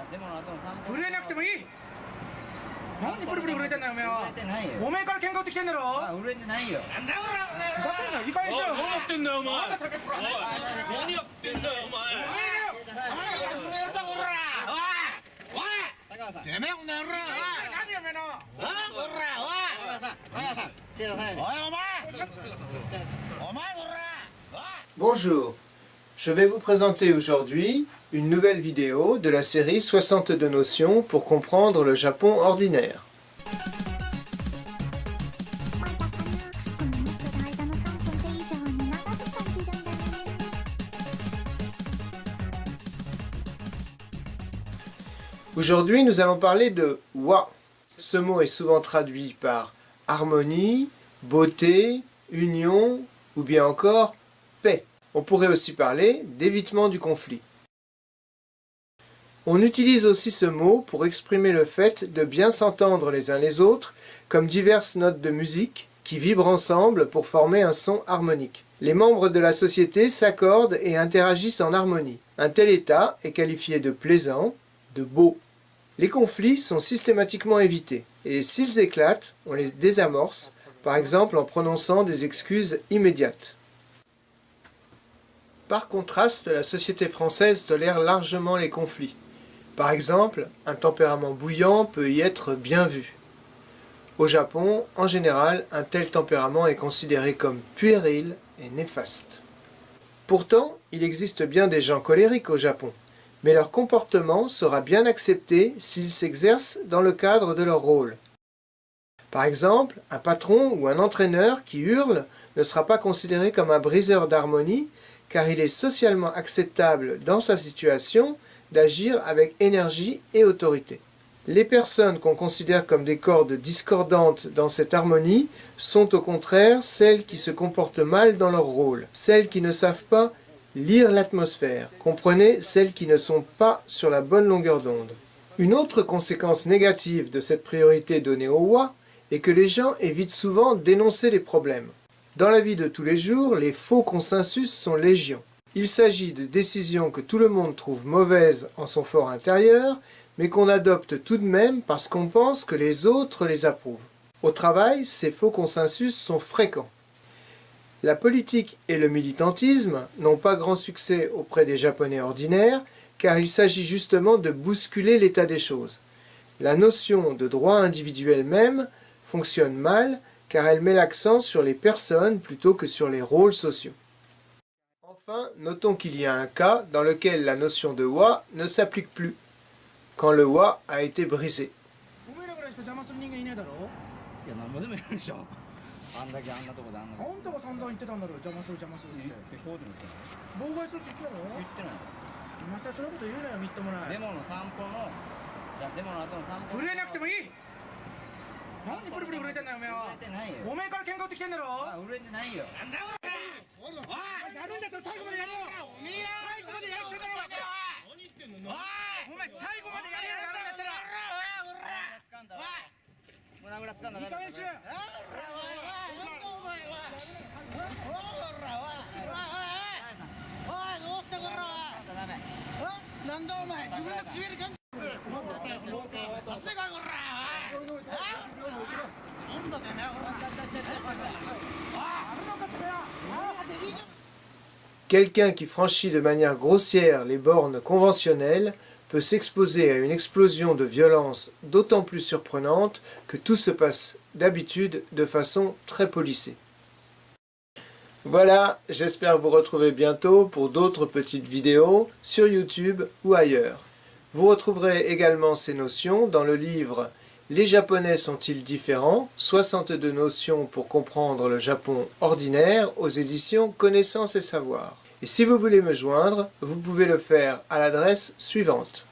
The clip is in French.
デモの後の散歩。震えなくてもいい。何ブルブル震えてんだよおめえは。震えてないよ。おめえから喧嘩売ってきてんだろ。震えてないよ。なんだよふざけんな、理解しろよ。何やってんだよお前。なんだ竹プロ。何やってんだよお前。高川さん。てめえこの野郎。何やめの。高川さん。高川さん。手出さないで。おいお前。 Bonjour, je vais vous présenter aujourd'hui une nouvelle vidéo de la série 62 notions pour comprendre le Japon ordinaire. Aujourd'hui, nous allons parler de wa. Ce mot est souvent traduit par harmonie, beauté, union ou bien encore paix. On pourrait aussi parler d'évitement du conflit. On utilise aussi ce mot pour exprimer le fait de bien s'entendre les uns les autres, comme diverses notes de musique qui vibrent ensemble pour former un son harmonique. Les membres de la société s'accordent et interagissent en harmonie. Un tel état est qualifié de plaisant, de beau. Les conflits sont systématiquement évités, et s'ils éclatent, on les désamorce, par exemple en prononçant des excuses immédiates. Par contraste, la société française tolère largement les conflits. Par exemple, un tempérament bouillant peut y être bien vu. Au Japon, en général, un tel tempérament est considéré comme puéril et néfaste. Pourtant, il existe bien des gens colériques au Japon, mais leur comportement sera bien accepté s'ils s'exercent dans le cadre de leur rôle. Par exemple, un patron ou un entraîneur qui hurle ne sera pas considéré comme un briseur d'harmonie, car il est socialement acceptable dans sa situation d'agir avec énergie et autorité. Les personnes qu'on considère comme des cordes discordantes dans cette harmonie sont au contraire celles qui se comportent mal dans leur rôle, celles qui ne savent pas lire l'atmosphère, comprenez, celles qui ne sont pas sur la bonne longueur d'onde. Une autre conséquence négative de cette priorité donnée au wa est que les gens évitent souvent d'énoncer les problèmes. Dans la vie de tous les jours, les faux consensus sont légion. Il s'agit de décisions que tout le monde trouve mauvaises en son fort intérieur, mais qu'on adopte tout de même parce qu'on pense que les autres les approuvent. Au travail, ces faux consensus sont fréquents. La politique et le militantisme n'ont pas grand succès auprès des Japonais ordinaires, car il s'agit justement de bousculer l'état des choses. La notion de droit individuel même fonctionne mal, car elle met l'accent sur les personnes plutôt que sur les rôles sociaux. Enfin, notons qu'il y a un cas dans lequel la notion de wa ne s'applique plus, quand le wa a été brisé. いや、なんぼでもやるでしょ。あんだけあんなとこであんな。あんたが散々言ってたんだろ、邪魔する邪魔するって。そうでも言ってない。妨害するって言ってたろ。言ってない。今さらそんなこと言うなよ、みっともない。デモの散歩の。いや、デモの後の散歩。震えなくてもいい。何ブルブル震えてんだよおめえは。震えてないよ。おめえから喧嘩売ってきてんだろ。震えてないよ。なんだよおい。やるんだったら最後までやれよ。おめえ最後までやるってんだろ。何言ってんの。お前最後までやれよ、やるんだったら。掴んだ。胸ぐら掴んだ。いい加減にしろよ。なんだお前、自分の唇かん。Quelqu'un qui franchit de manière grossière les bornes conventionnelles peut s'exposer à une explosion de violence d'autant plus surprenante que tout se passe d'habitude de façon très policée. Voilà, j'espère vous retrouver bientôt pour d'autres petites vidéos sur YouTube ou ailleurs. Vous retrouverez également ces notions dans le livre « Les Japonais sont-ils différents ? 62 notions pour comprendre le Japon ordinaire » aux éditions Connaissances et Savoirs. Et si vous voulez me joindre, vous pouvez le faire à l'adresse suivante.